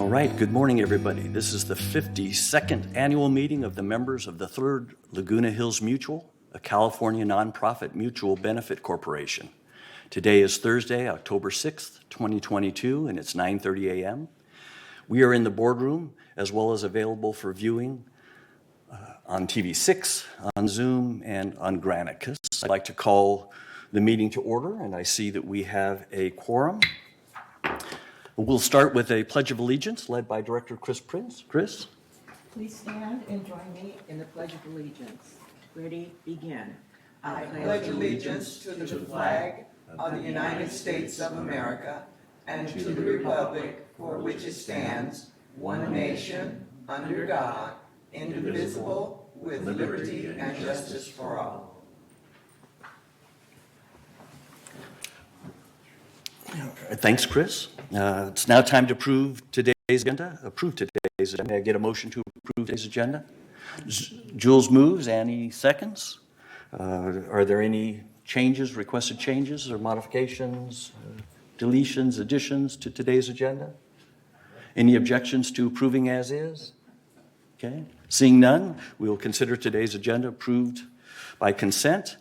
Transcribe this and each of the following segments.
All right, good morning, everybody. This is the 52nd annual meeting of the members of the Third Laguna Hills Mutual, a California nonprofit mutual benefit corporation. Today is Thursday, October 6th, 2022, and it's 9:30 a.m. We are in the boardroom as well as available for viewing on TV6, on Zoom, and on Granicus. I'd like to call the meeting to order, and I see that we have a quorum. We'll start with a Pledge of Allegiance led by Director Chris Prince. Chris? Please stand and join me in the Pledge of Allegiance. Ready, begin. I pledge allegiance to the flag of the United States of America and to the republic for which it stands, one nation, under God, indivisible, with liberty and justice for all. Thanks, Chris. It's now time to approve today's agenda. May I get a motion to approve today's agenda? Jules moves. Annie seconds. Are there any changes, requested changes or modifications, deletions, additions to today's agenda? Any objections to approving as is? Okay. Seeing none, we will consider today's agenda approved by consent.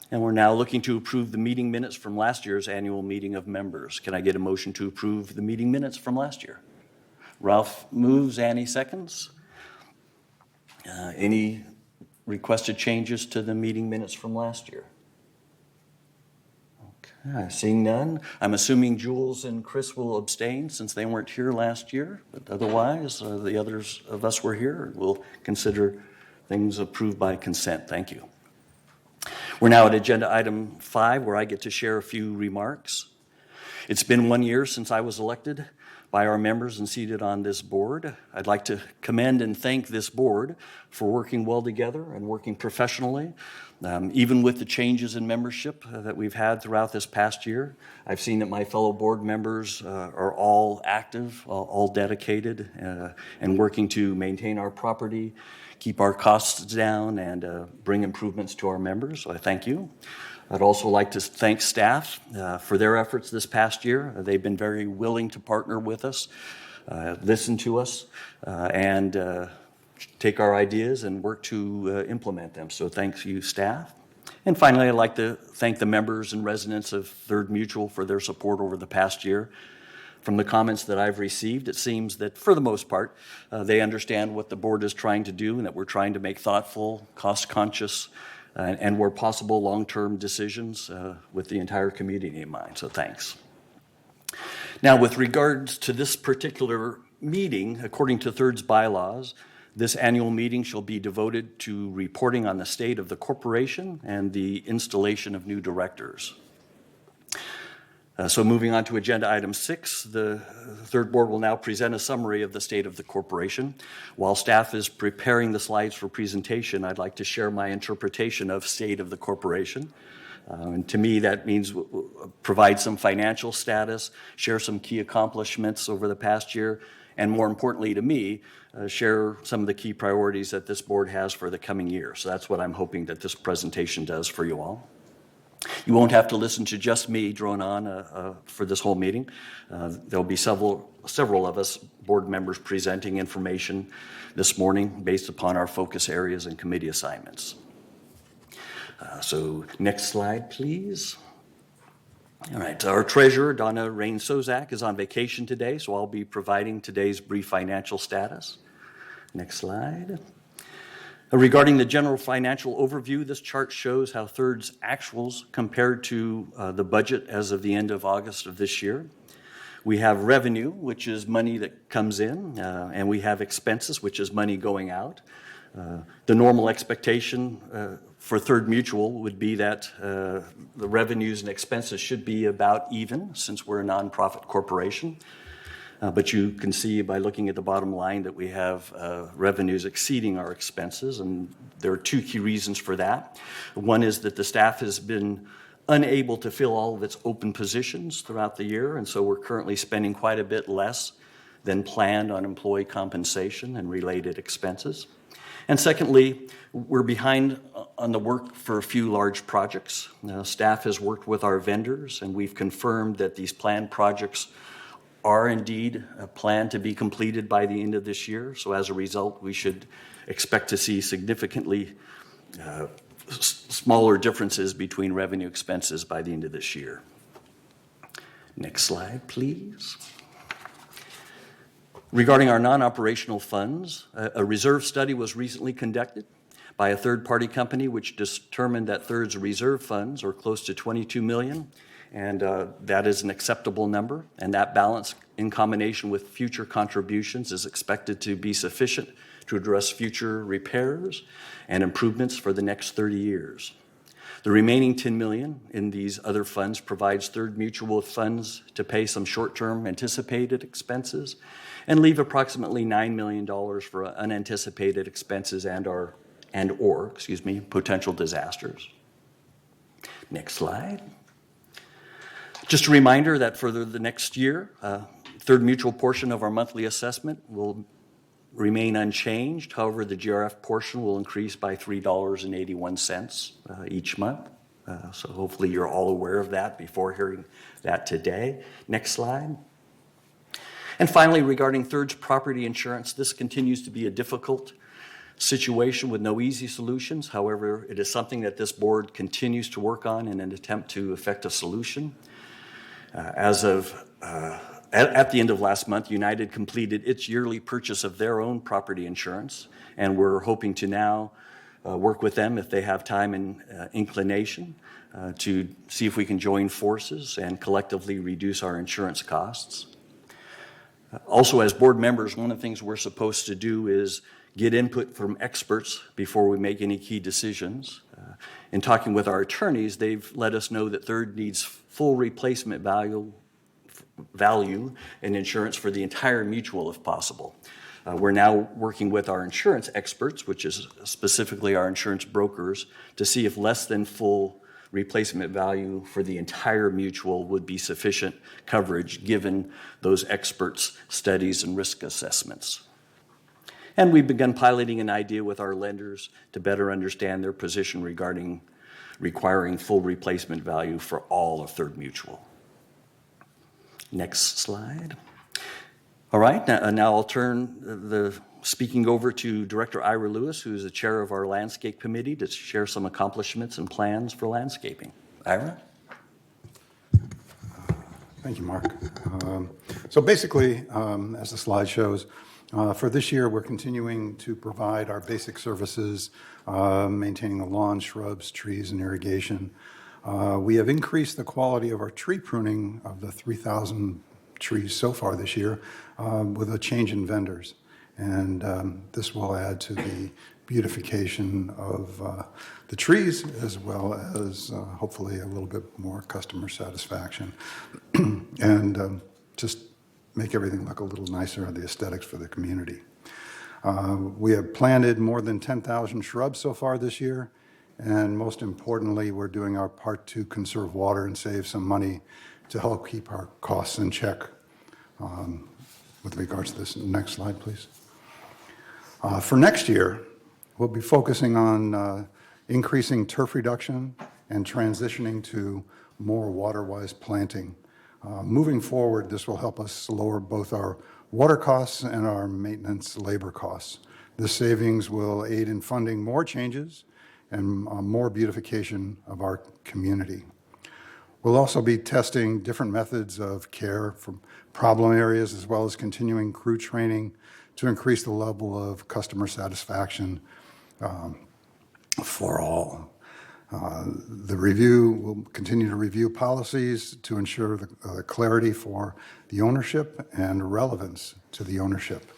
And we're now looking to approve the meeting minutes from last year's annual meeting of members. Can I get a motion to approve the meeting minutes from last year? Ralph moves, Annie seconds. Any requested changes to the meeting minutes from last year? Okay, seeing none. I'm assuming Jules and Chris will abstain since they weren't here last year, but otherwise, the others of us were here. We'll consider things approved by consent. Thank you. We're now at agenda item 5, where I get to share a few remarks. It's been 1 year since I was elected by our members and seated on this board. I'd like to commend and thank this board for working well together and working professionally. Even with the changes in membership that we've had throughout this past year, I've seen that my fellow board members are all active, all dedicated, and working to maintain our property, keep our costs down, and bring improvements to our members. So I thank you. I'd also like to thank staff for their efforts this past year. They've been very willing to partner with us, listen to us, and take our ideas and work to implement them. So thanks you, staff. And finally, I'd like to thank the members and residents of Third Mutual for their support over the past year. From the comments that I've received, it seems that for the most part, they understand what the board is trying to do and that we're trying to make thoughtful, cost-conscious, and where possible, long-term decisions with the entire community in mind. So thanks. Now, with regards to this particular meeting, according to Third's bylaws, this annual meeting shall be devoted to reporting on the state of the corporation and the installation of new directors. So moving on to agenda item 6, the third board will now present a summary of the state of the corporation. While staff is preparing the slides for presentation, I'd like to share my interpretation of state of the corporation. And to me, that means provide some financial status, share some key accomplishments over the past year, and more importantly to me, share some of the key priorities that this board has for the coming year. So that's what I'm hoping that this presentation does for you all. You won't have to listen to just me drone on for this whole meeting. There'll be several of us board members presenting information this morning based upon our focus areas and committee assignments. So next slide, please. All right, our treasurer, Donna Rain-Sozak, is on vacation today, so I'll be providing today's brief financial status. Next slide. Regarding the general financial overview, this chart shows how Third's actuals compared to the budget as of the end of August of this year. We have revenue, which is money that comes in, and we have expenses, which is money going out. The normal expectation for Third Mutual would be that the revenues and expenses should be about even, since we're a nonprofit corporation. But you can see by looking at the bottom line that we have revenues exceeding our expenses, and there are 2 key reasons for that. One is that the staff has been unable to fill all of its open positions throughout the year, and so we're currently spending quite a bit less than planned on employee compensation and related expenses. And secondly, we're behind on the work for a few large projects. Staff has worked with our vendors, and we've confirmed that these planned projects are indeed planned to be completed by the end of this year. So as a result, we should expect to see significantly smaller differences between revenue expenses by the end of this year. Next slide, please. Regarding our non-operational funds, a reserve study was recently conducted by a third-party company which determined that THIRD's reserve funds are close to $22 million, and that is an acceptable number, and that balance in combination with future contributions is expected to be sufficient to address future repairs and improvements for the next 30 years. The remaining $10 million in these other funds provides Third Mutual with funds to pay some short-term anticipated expenses and leave approximately $9 million for unanticipated expenses and/or potential disasters. Next slide. Just a reminder that for the next year, Third Mutual portion of our monthly assessment will remain unchanged. However, the GRF portion will increase by $3.81 each month. So hopefully you're all aware of that before hearing that today. Next slide. And finally, regarding Third's property insurance, this continues to be a difficult situation with no easy solutions. However, it is something that this board continues to work on in an attempt to effect a solution. At the end of last month, United completed its yearly purchase of their own property insurance, and we're hoping to now work with them if they have time and inclination to see if we can join forces and collectively reduce our insurance costs. Also, as board members, one of the things we're supposed to do is get input from experts before we make any key decisions. In talking with our attorneys, they've let us know that Third needs full replacement value and insurance for the entire mutual if possible. We're now working with our insurance experts, which is specifically our insurance brokers, to see if less than full replacement value for the entire mutual would be sufficient coverage given those experts' studies and risk assessments. And we've begun piloting an idea with our lenders to better understand their position regarding requiring full replacement value for all of Third Mutual. Next slide. All right, now I'll turn the speaking over to Director Ira Lewis, who is the chair of our landscape committee, to share some accomplishments and plans for landscaping. Ira? Thank you, Mark. So basically, as the slide shows, for this year, we're continuing to provide our basic services, maintaining the lawn, shrubs, trees, and irrigation. We have increased the quality of our tree pruning of the 3,000 trees so far this year with a change in vendors. And this will add to the beautification of the trees as well as hopefully a little bit more customer satisfaction and just make everything look a little nicer, the aesthetics for the community. We have planted more than 10,000 shrubs so far this year, and most importantly, we're doing our part to conserve water and save some money to help keep our costs in check. With regards to this, next slide, please. For next year, we'll be focusing on increasing turf reduction and transitioning to more water-wise planting. Moving forward, this will help us lower both our water costs and our maintenance labor costs. This savings will aid in funding more changes and more beautification of our community. We'll also be testing different methods of care for problem areas as well as continuing crew training to increase the level of customer satisfaction for all. The review will continue to review policies to ensure the clarity for the ownership and relevance to the ownership.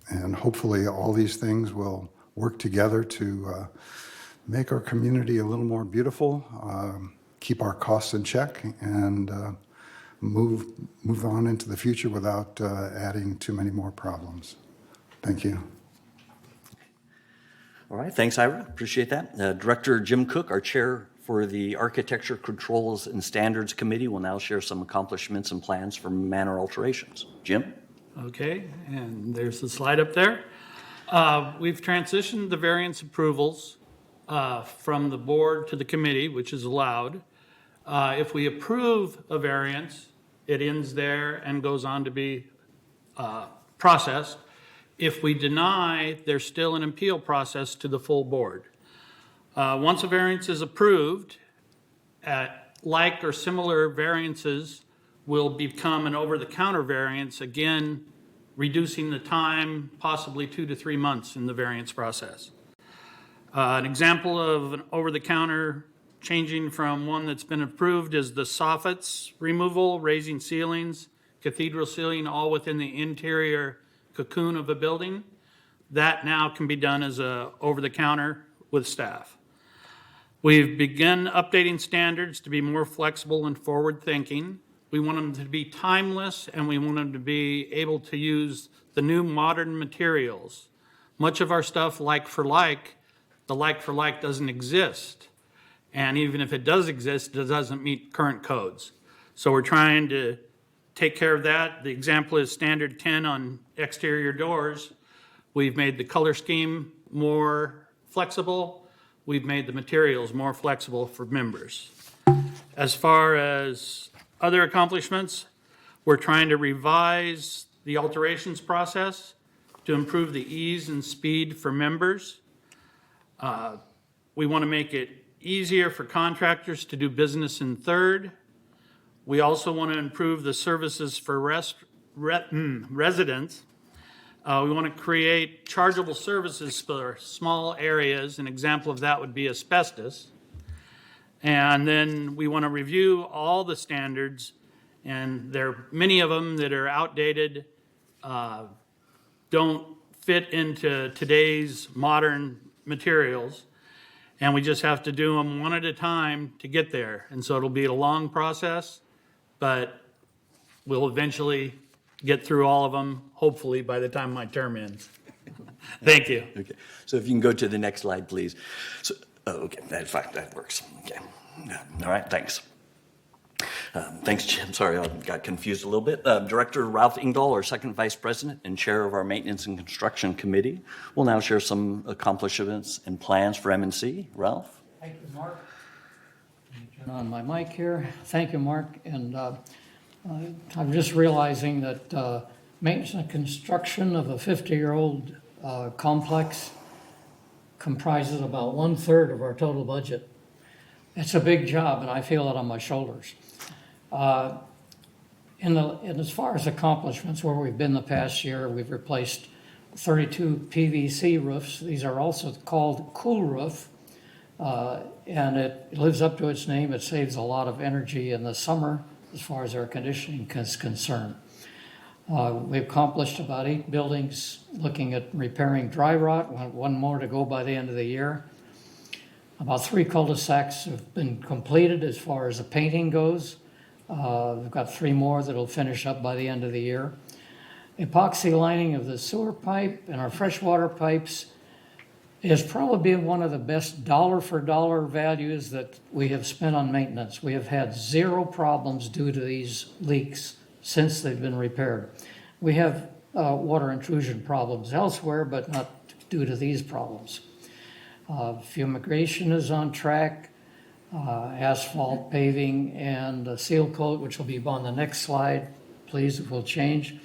And hopefully all these things will work together to make our community a little more beautiful, keep our costs in check, and move on into the future without adding too many more problems. Thank you. All right, thanks, Ira. Appreciate that. Director Jim Cook, our chair for the Architecture Controls and Standards Committee, will now share some accomplishments and plans for manor alterations. Jim? Okay, and there's the slide up there. We've transitioned the variance approvals from the board to the committee, which is allowed. If we approve a variance, it ends there and goes on to be processed. If we deny, there's still an appeal process to the full board. Once a variance is approved, like or similar variances will become an over-the-counter variance, again, reducing the time, possibly 2 to 3 months in the variance process. An example of an over-the-counter changing from one that's been approved is the soffits removal, raising ceilings, cathedral ceiling, all within the interior cocoon of a building. That now can be done as a over-the-counter with staff. We've begun updating standards to be more flexible and forward-thinking. We want them to be timeless, and we want them to be able to use the new modern materials. Much of our stuff, like for like, the like for like doesn't exist. And even if it does exist, it doesn't meet current codes. So we're trying to take care of that. The example is standard 10 on exterior doors. We've made the color scheme more flexible. We've made the materials more flexible for members. As far as other accomplishments, we're trying to revise the alterations process to improve the ease and speed for members. We want to make it easier for contractors to do business in Third. We also want to improve the services for residents. We want to create chargeable services for small areas. An example of that would be asbestos. And then we want to review all the standards, and there are many of them that are outdated, don't fit into today's modern materials, and we just have to do them one at a time to get there. And so it'll be a long process, but we'll eventually get through all of them, hopefully, by the time my term ends. Thank you. Okay, so if you can go to the next slide, please. So, okay, that's fine, that works. Okay, all right, thanks. Thanks, Jim. Sorry, I got confused a little bit. Director Ralph Ingdahl, our second vice president and chair of our Maintenance and Construction Committee, will now share some accomplishments and plans for M&C. Ralph? Thank you, Mark. Turn on my mic here. Thank you, Mark. And I'm just realizing that maintenance and construction of a 50-year-old complex comprises about 1/3 of our total budget. It's a big job, and I feel it on my shoulders. And as far as accomplishments, where we've been the past year, we've replaced 32 PVC roofs. These are also called cool roof, and it lives up to its name. It saves a lot of energy in the summer as far as air conditioning is concerned. We accomplished about 8 buildings looking at repairing dry rot, one more to go by the end of the year. About 3 cul-de-sacs have been completed as far as the painting goes. We've got 3 more that'll finish up by the end of the year. Epoxy lining of the sewer pipe and our freshwater pipes is probably one of the best dollar-for-dollar values that we have spent on maintenance. We have had 0 problems due to these leaks since they've been repaired. We have water intrusion problems elsewhere, but not due to these problems. Fumigation is on track. Asphalt paving and seal coat, which will be on the next slide, please, it will change.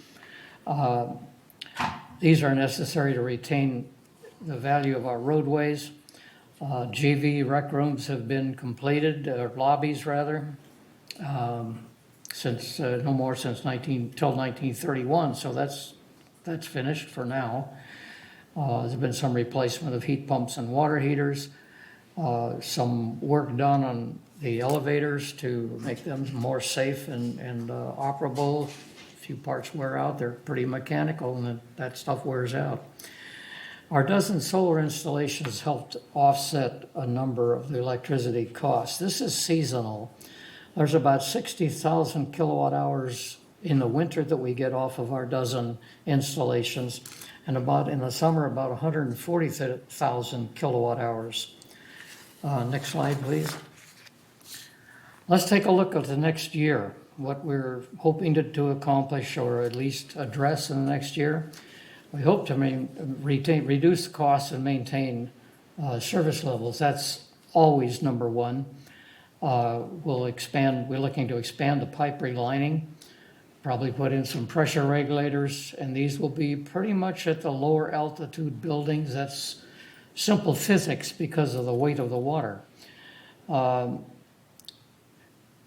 These are necessary to retain the value of our roadways. GV rec rooms have been completed, or lobbies rather, since no more since till 1931, so that's finished for now. There's been some replacement of heat pumps and water heaters. Some work done on the elevators to make them more safe and operable. A few parts wear out, they're pretty mechanical, and that stuff wears out. Our dozen solar installations helped offset a number of the electricity costs. This is seasonal. There's about 60,000 kilowatt hours in the winter that we get off of our dozen installations, and in the summer, about 140,000 kilowatt hours. Next slide, please. Let's take a look at the next year, what we're hoping to accomplish or at least address in the next year. We hope to reduce costs and maintain service levels. That's always number one. We're looking to expand the pipe relining, probably put in some pressure regulators, and these will be pretty much at the lower altitude buildings. That's simple physics because of the weight of the water.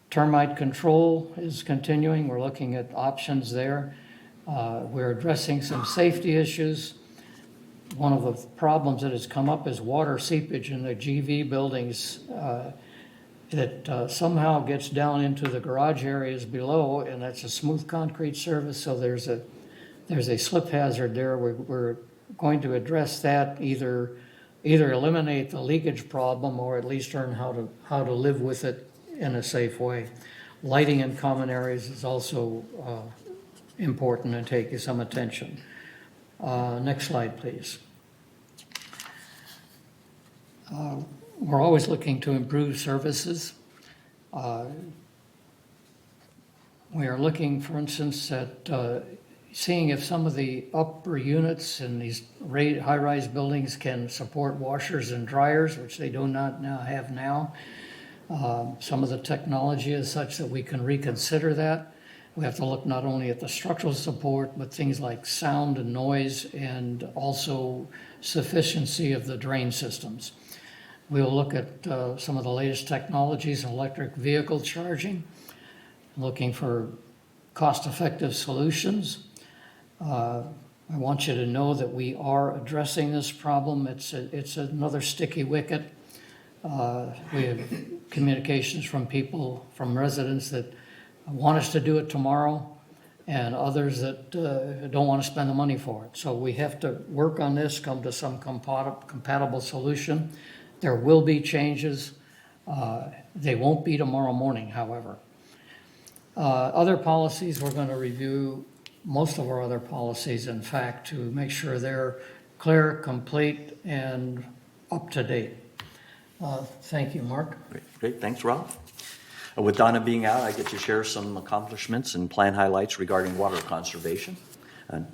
Termite control is continuing. We're looking at options there. We're addressing some safety issues. One of the problems that has come up is water seepage in the GV buildings that somehow gets down into the garage areas below, and that's a smooth concrete surface, so there's a slip hazard there. We're going to address that, either eliminate the leakage problem or at least learn how to live with it in a safe way. Lighting in common areas is also important and take some attention. Next slide, please. We're always looking to improve services. We are looking, for instance, at seeing if some of the upper units in these high-rise buildings can support washers and dryers, which they do not have now. Some of the technology is such that we can reconsider that. We have to look not only at the structural support, but things like sound and noise, and also sufficiency of the drain systems. We'll look at some of the latest technologies in electric vehicle charging, looking for cost-effective solutions. I want you to know that we are addressing this problem. It's another sticky wicket. We have communications from people, from residents that want us to do it tomorrow, and others that don't want to spend the money for it. So we have to work on this, come to some compatible solution. There will be changes. They won't be tomorrow morning, however. Other policies, we're going to review most of our other policies, in fact, to make sure they're clear, complete, and up to date. Thank you, Mark. Great. Thanks, Rob. With Donna being out, I get to share some accomplishments and plan highlights regarding water conservation.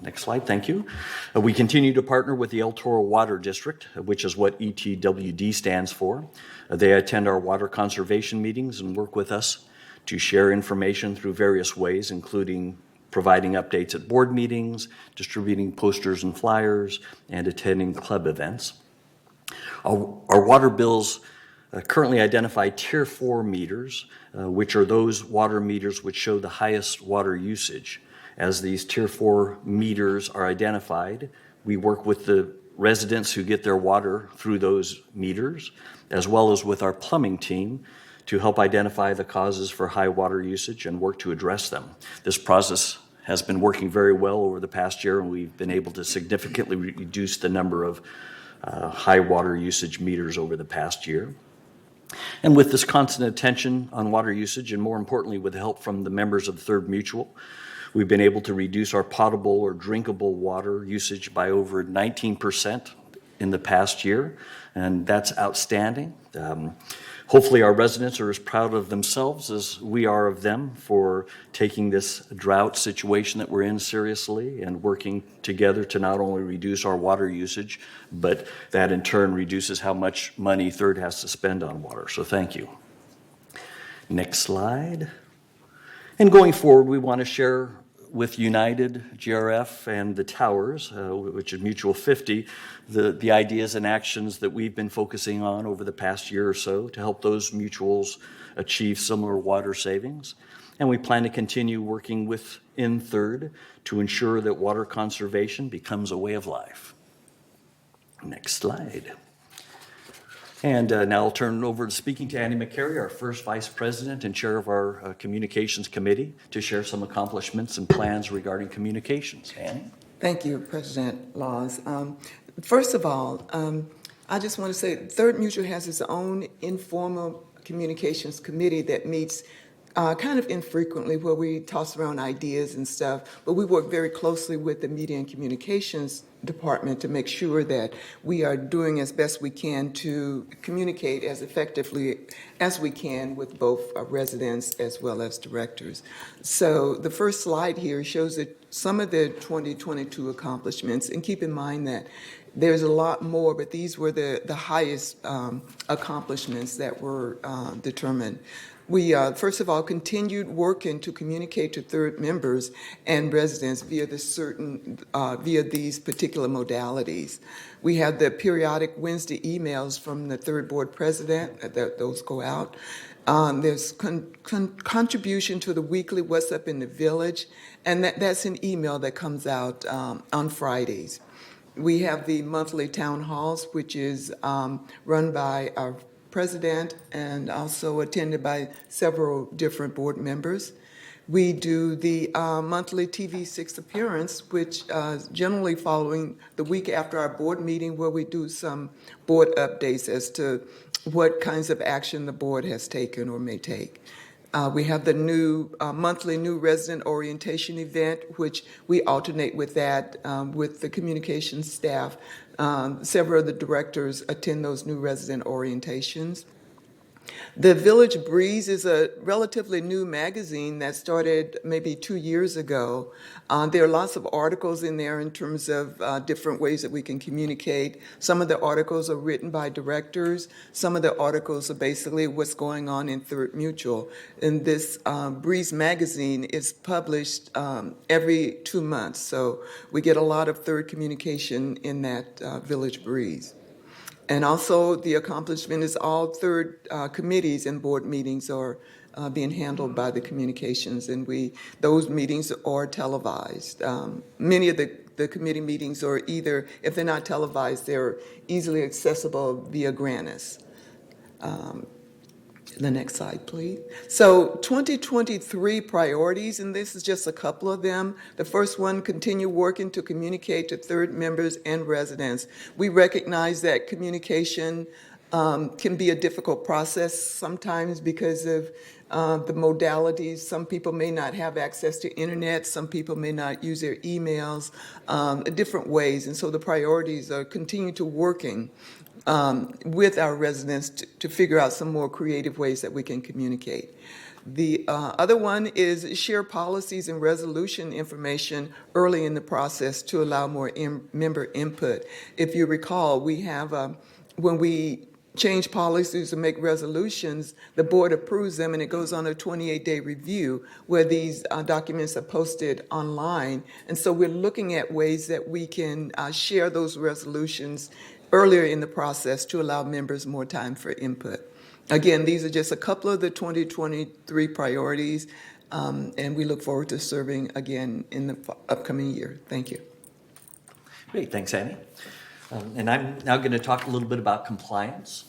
Next slide, thank you. We continue to partner with the El Toro Water District, which is what ETWD stands for. They attend our water conservation meetings and work with us to share information through various ways, including providing updates at board meetings, distributing posters and flyers, and attending club events. Our water bills currently identify Tier 4 meters, which are those water meters which show the highest water usage. As these Tier 4 meters are identified, we work with the residents who get their water through those meters, as well as with our plumbing team to help identify the causes for high water usage and work to address them. This process has been working very well over the past year, and we've been able to significantly reduce the number of high water usage meters over the past year. And with this constant attention on water usage, and more importantly with the help from the members of Third Mutual, we've been able to reduce our potable or drinkable water usage by over 19% in the past year, and that's outstanding. Hopefully our residents are as proud of themselves as we are of them for taking this drought situation that we're in seriously and working together to not only reduce our water usage, but that in turn reduces how much money Third has to spend on water. So thank you. Next slide. And going forward, we want to share with United, GRF, and the Towers, which is Mutual 50, the ideas and actions that we've been focusing on over the past year or so to help those mutuals achieve similar water savings. And we plan to continue working within Third to ensure that water conservation becomes a way of life. Next slide. And now I'll turn it over to speaking to Annie McCary, our first Vice President and Chair of our Communications Committee, to share some accomplishments and plans regarding communications. Annie? Thank you, President Laws. First of all, I just want to say Third Mutual has its own informal communications committee that meets kind of infrequently where we toss around ideas and stuff, but we work very closely with the Media and Communications Department to make sure that we are doing as best we can to communicate as effectively as we can with both residents as well as directors. So the first slide here shows that some of the 2022 accomplishments, and keep in mind that there's a lot more, but these were the highest accomplishments that were determined. We, first of all, continued working to communicate to third members and residents via these particular modalities. We have the periodic Wednesday emails from the third board president, those go out. There's contribution to the weekly What's Up in the Village, and that's an email that comes out on Fridays. We have the monthly town halls, which is run by our president and also attended by several different board members. We do the monthly TV6 appearance, which generally following the week after our board meeting, where we do some board updates as to what kinds of action the board has taken or may take. We have the new monthly new resident orientation event, which we alternate with that with the communications staff. Several of the directors attend those new resident orientations. The Village Breeze is a relatively new magazine that started maybe 2 years ago. There are lots of articles in there in terms of different ways that we can communicate. Some of the articles are written by directors. Some of the articles are basically what's going on in Third Mutual. And this Breeze magazine is published every 2 months. So we get a lot of third communication in that Village Breeze. And also the accomplishment is all third committees and board meetings are being handled by the communications, and those meetings are televised. Many of the committee meetings are either, if they're not televised, they're easily accessible via Grannis. The next slide, please. So 2023 priorities, and this is just a couple of them. The first one, continue working to communicate to third members and residents. We recognize that communication can be a difficult process sometimes because of the modalities. Some people may not have access to internet. Some people may not use their emails different ways. And so the priorities are continue to working with our residents to figure out some more creative ways that we can communicate. The other one is share policies and resolution information early in the process to allow more member input. If you recall, we have, when we change policies and make resolutions, the board approves them and it goes on a 28-day review where these documents are posted online. And so we're looking at ways that we can share those resolutions earlier in the process to allow members more time for input. Again, these are just a couple of the 2023 priorities, and we look forward to serving again in the upcoming year. Thank you. Great, thanks, Annie. And I'm now going to talk a little bit about compliance.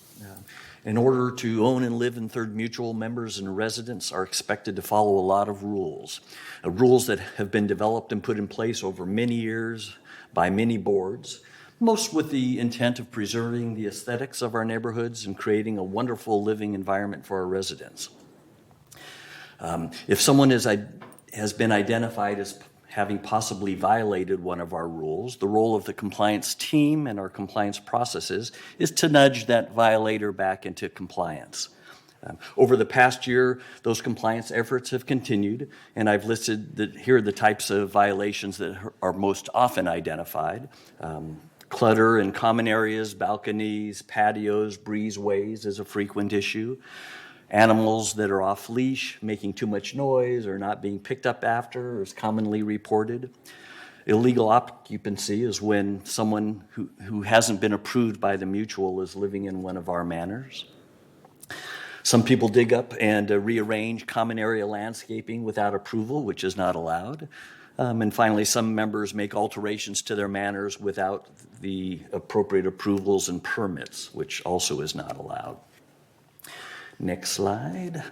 In order to own and live in Third Mutual, members and residents are expected to follow a lot of rules, rules that have been developed and put in place over many years by many boards, most with the intent of preserving the aesthetics of our neighborhoods and creating a wonderful living environment for our residents. If someone has been identified as having possibly violated one of our rules, the role of the compliance team and our compliance processes is to nudge that violator back into compliance. Over the past year, those compliance efforts have continued, and I've listed here are the types of violations that are most often identified. Clutter in common areas, balconies, patios, breezeways is a frequent issue. Animals that are off leash, making too much noise, or not being picked up after is commonly reported. Illegal occupancy is when someone who hasn't been approved by the mutual is living in one of our manors. Some people dig up and rearrange common area landscaping without approval, which is not allowed. And finally, some members make alterations to their manors without the appropriate approvals and permits, which also is not allowed. Next slide.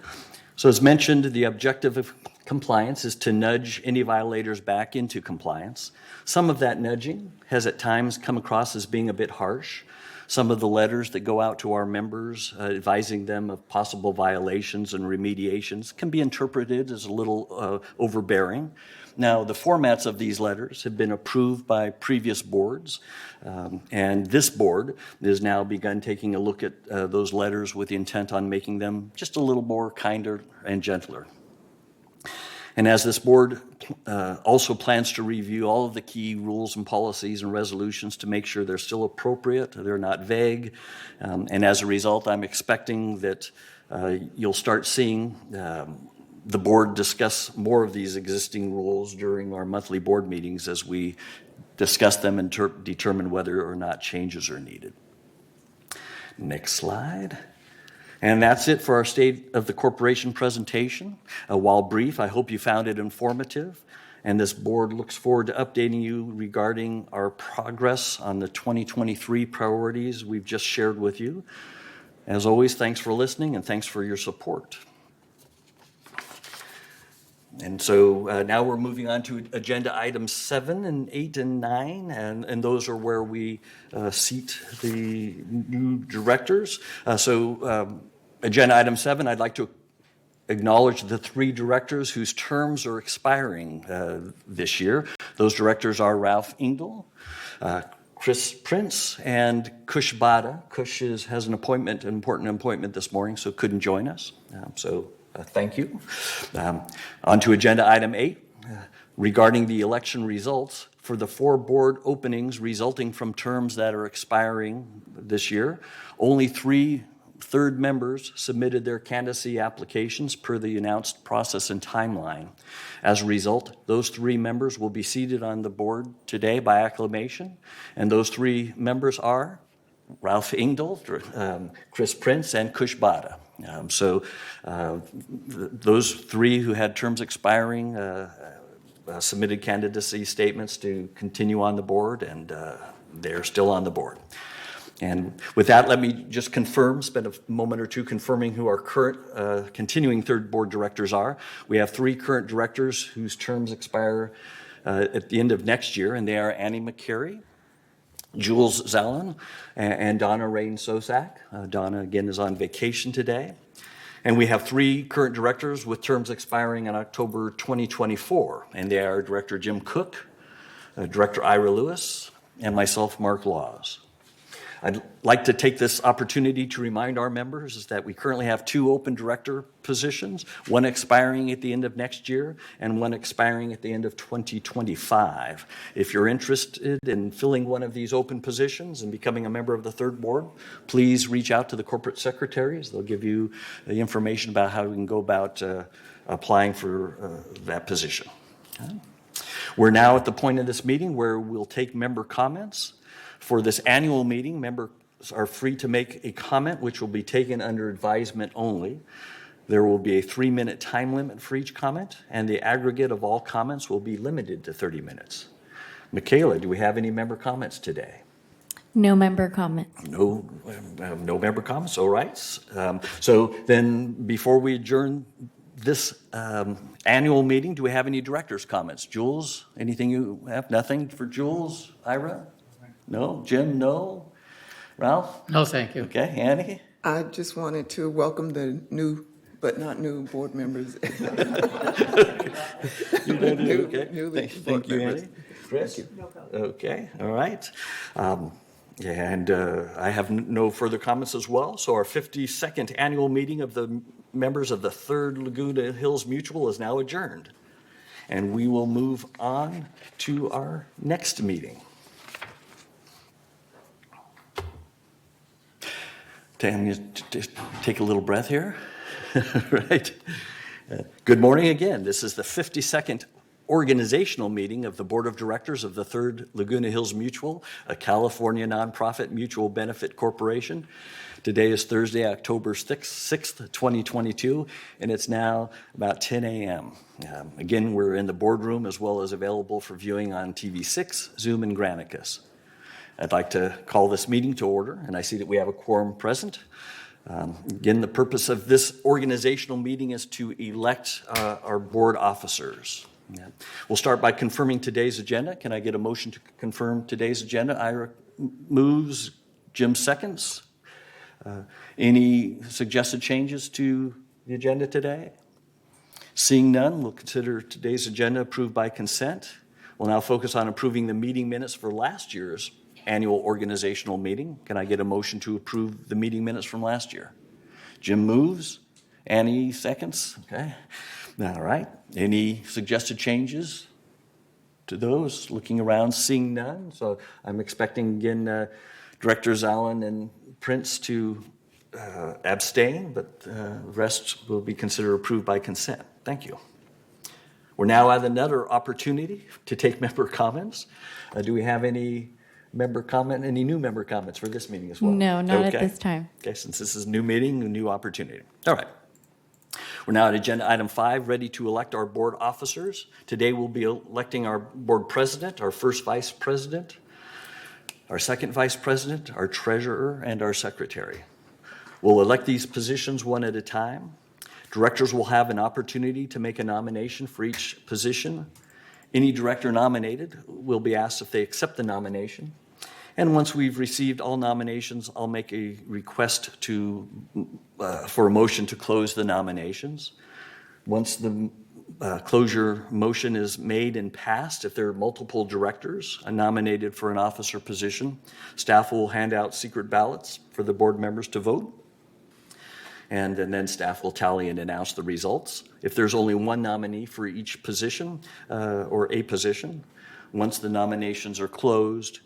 So as mentioned, the objective of compliance is to nudge any violators back into compliance. Some of that nudging has at times come across as being a bit harsh. Some of the letters that go out to our members advising them of possible violations and remediations can be interpreted as a little overbearing. Now, the formats of these letters have been approved by previous boards, and this board has now begun taking a look at those letters with the intent on making them just a little more kinder and gentler. And as this board also plans to review all of the key rules and policies and resolutions to make sure they're still appropriate, they're not vague, and as a result, I'm expecting that you'll start seeing the board discuss more of these existing rules during our monthly board meetings as we discuss them and determine whether or not changes are needed. Next slide. And that's it for our State of the Corporation presentation. While brief, I hope you found it informative, and this board looks forward to updating you regarding our progress on the 2023 priorities we've just shared with you. As always, thanks for listening and thanks for your support. And so now we're moving on to agenda items 7 and 8 and 9, and those are where we seat the new directors. Agenda item 7, I'd like to acknowledge the 3 directors whose terms are expiring this year. Those directors are Ralph Engel, Chris Prince, and Kush Bada. Kush has an important appointment this morning, so couldn't join us. Thank you. On to agenda item 8, regarding the election results for the 4 board openings resulting from terms that are expiring this year. Only 3 third members submitted their candidacy applications per the announced process and timeline. As a result, those 3 members will be seated on the board today by acclamation, and those 3 members are Ralph Engel, Chris Prince, and Kush Bada. Those 3 who had terms expiring submitted candidacy statements to continue on the board, and they're still on the board. And with that, let me just spend a moment or two confirming who our current continuing third board directors are. We have 3 current directors whose terms expire at the end of next year, and they are Annie McCary, Jules Zallen, and Donna Rain Sosak. Donna, again, is on vacation today. And we have 3 current directors with terms expiring in October 2024, and they are Director Jim Cook, Director Ira Lewis, and myself, Mark Laws. I'd like to take this opportunity to remind our members is that we currently have 2 open director positions, one expiring at the end of next year and one expiring at the end of 2025. If you're interested in filling one of these open positions and becoming a member of the third board, please reach out to the corporate secretaries. They'll give you the information about how you can go about applying for that position. Okay. We're now at the point of this meeting where we'll take member comments. For this annual meeting, members are free to make a comment which will be taken under advisement only. There will be a 3-minute time limit for each comment, and the aggregate of all comments will be limited to 30 minutes. Michaela, do we have any member comments today? No member comments. No member comments, all right. So then before we adjourn this annual meeting, do we have any director's comments? Jules, anything you have? Nothing for Jules? Ira? No? Jim, no? Ralph? No, thank you. Okay, Annie? I just wanted to welcome the new, but not new board members. You did it, okay. Newly Thank board you, members. Annie. Chris? Okay, all right. And I have no further comments as well. So our 52nd annual meeting of the members of the 3rd Laguna Hills Mutual is now adjourned. And we will move on to our next meeting. Tam, you just take a little breath here, right? Good morning again. This is the 52nd organizational meeting of the Board of Directors of the 3rd Laguna Hills Mutual, a California nonprofit mutual benefit corporation. Today is Thursday, October 6th, 2022, and it's now about 10 a.m. Again, we're in the boardroom as well as available for viewing on TV6, Zoom, and Granicus. I'd like to call this meeting to order, and I see that we have a quorum present. Again, the purpose of this organizational meeting is to elect our board officers. Yeah. We'll start by confirming today's agenda. Can I get a motion to confirm today's agenda? Ira moves, Jim seconds. Any suggested changes to the agenda today? Seeing none, we'll consider today's agenda approved by consent. We'll now focus on approving the meeting minutes for last year's annual organizational meeting. Can I get a motion to approve the meeting minutes from last year? Jim moves. Annie seconds. Okay. All right. Any suggested changes to those? Looking around, seeing none. So I'm expecting again Directors Allen and Prince to abstain, but the rest will be considered approved by consent. Thank you. We're now at another opportunity to take member comments. Do we have any new member comments for this meeting as well? No, not at Okay. this time. Okay, since this is a new meeting, a new opportunity. All right. We're now at agenda item 5, ready to elect our board officers. Today we'll be electing our board president, our first vice president, our second vice president, our treasurer, and our secretary. We'll elect these positions one at a time. Directors will have an opportunity to make a nomination for each position. Any director nominated will be asked if they accept the nomination. And once we've received all nominations, I'll make a request for a motion to close the nominations. Once the closure motion is made and passed, if there are multiple directors nominated for an officer position, staff will hand out secret ballots for the board members to vote. And then staff will tally and announce the results. If there's only one nominee for each position or a position, once the nominations are closed,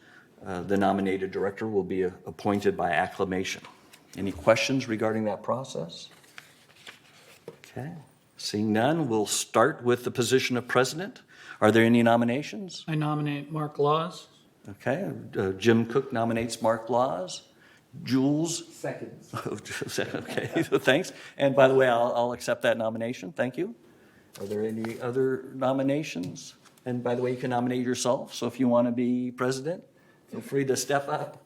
the nominated director will be appointed by acclamation. Any questions regarding that process? Okay, seeing none, we'll start with the position of president. Are there any nominations? I nominate Mark Laws. Okay, Jim Cook nominates Mark Laws. Jules? Seconds. Okay, thanks. And by the way, I'll accept that nomination. Thank you. Are there any other nominations? And by the way, you can nominate yourself. So if you want to be president, feel free to step up.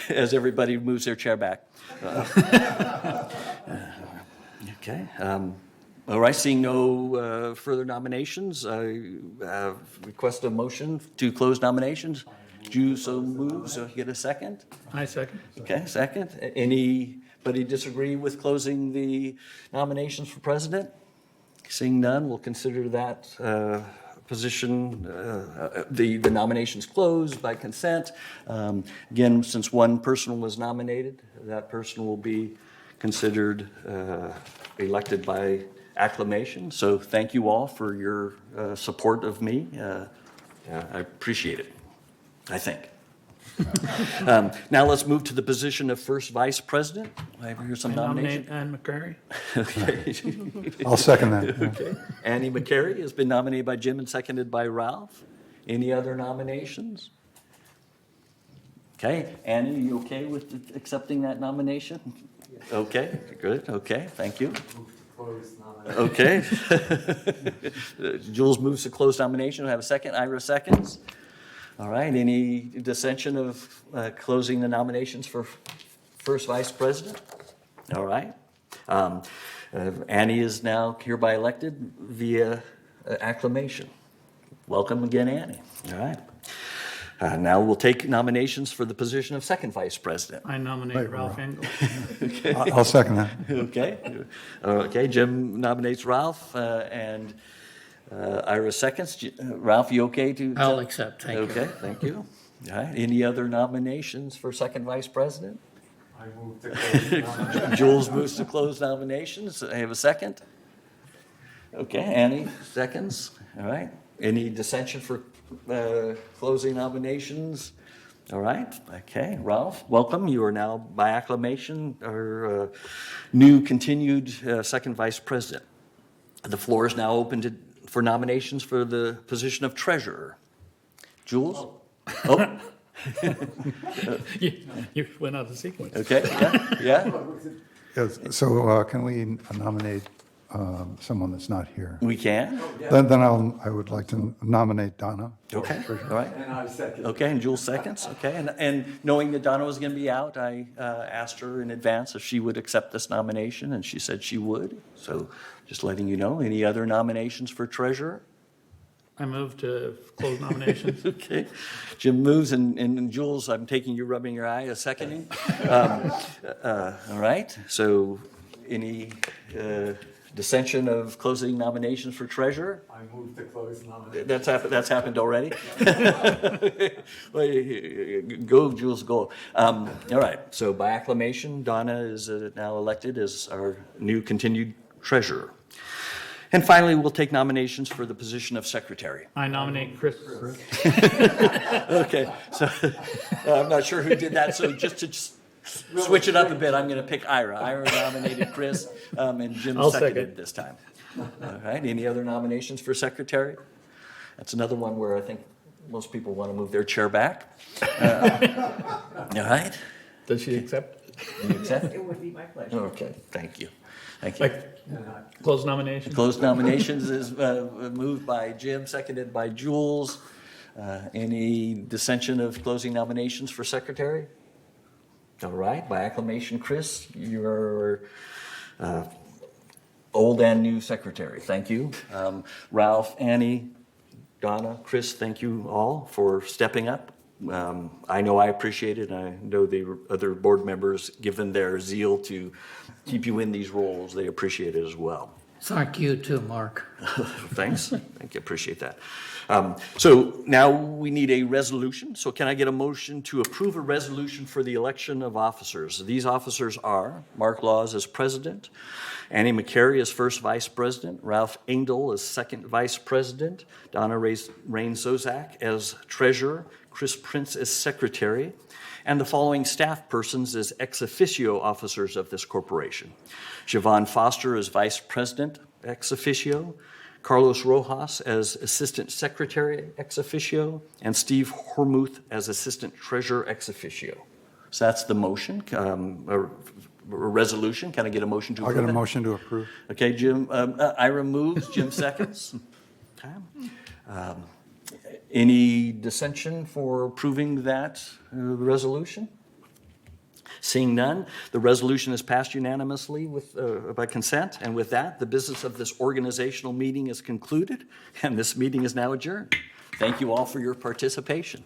As everybody moves their chair back. Okay. All right, seeing no further nominations, I request a motion to close nominations. Drew so moves, so you get a second? I second. Okay, second. Anybody disagree with closing the nominations for president? Seeing none, we'll consider that position, the nominations closed by consent. Again, since one person was nominated, that person will be considered elected by acclamation. So thank you all for your support of me. I appreciate it, I think. Now let's move to the position of first vice president. I hear some I nominate nominations. Ann McCrary. Okay. I'll second that. Okay. Annie McCary has been nominated by Jim and seconded by Ralph. Any other nominations? Okay, Annie, are you okay with accepting that nomination? Okay, good, okay, thank you. Okay. Jules moves to close nomination. We have a second. Ira seconds. All right, any dissension of closing the nominations for first vice president? All right. Annie is now hereby elected via acclamation. Welcome again, Annie. All right. Now we'll take nominations for the position of second vice president. I nominate Ralph Engel. I'll second that. Okay. Okay, Jim nominates Ralph and Ira seconds. Ralph, you okay to? I'll accept, thank you. Okay, thank you. All right, any other nominations for second vice president? I move to close. Jules moves to close nominations. I have a second. Okay, Annie seconds. All right. Any dissension for closing nominations? All right. Okay, Ralph, welcome. You are now by acclamation our new continued second vice president. The floor is now open for nominations for the position of treasurer. Jules? Oh. You went out of sequence. Okay, yeah. Yes, so can we nominate someone that's not here? We can. Then I would like to nominate Donna. Okay, all right. And I second. Okay, and Jules seconds, okay. And knowing that Donna was going to be out, I asked her in advance if she would accept this nomination, and she said she would. So just letting you know, any other nominations for treasurer? I move to close nominations. Okay. Jim moves, and Jules, I'm taking you rubbing your eye, a seconding. All right, so any dissension of closing nominations for treasurer? I move to close nominations. That's happened already? Go, Jules, go. All right, so by acclamation, Donna is now elected as our new continued treasurer. And finally, we'll take nominations for the position of secretary. I nominate Chris. Okay, so I'm not sure who did that, so just to switch it up a bit, I'm going to pick Ira. Ira nominated Chris, and Jim I'll seconded second. this time. All right, any other nominations for secretary? That's another one where I think most people want to move their chair back. All right, Does she accept? you accept? It would be my pleasure. Okay, thank you. Thank you. Close nominations? Closed nominations is moved by Jim, seconded by Jules. Any dissension of closing nominations for secretary? All right, by acclamation, Chris, you're old and new secretary. Thank you. Ralph, Annie, Donna, Chris, thank you all for stepping up. I know I appreciate it, and I know the other board members, given their zeal to keep you in these roles, they appreciate it as well. Thank you too, Mark. Thanks. Thank you. Appreciate that. So now we need a resolution. So can I get a motion to approve a resolution for the election of officers? These officers are Mark Laws as president, Annie McCary as first vice president, Ralph Engel as second vice president, Donna Rain-Zozak as treasurer, Chris Prince as secretary, and the following staff persons as ex officio officers of this corporation. Siobhan Foster as vice president ex officio, Carlos Rojas as assistant secretary ex officio, and Steve Hormuth as assistant treasurer ex officio. So that's the motion, a resolution. Can I get a motion to I'll approve get a it? motion to approve. Okay, Jim, Ira moves, Jim seconds. Okay. Any dissension for approving that resolution? Seeing none, the resolution is passed unanimously by consent, and with that, the business of this organizational meeting is concluded, and this meeting is now adjourned. Thank you all for your participation.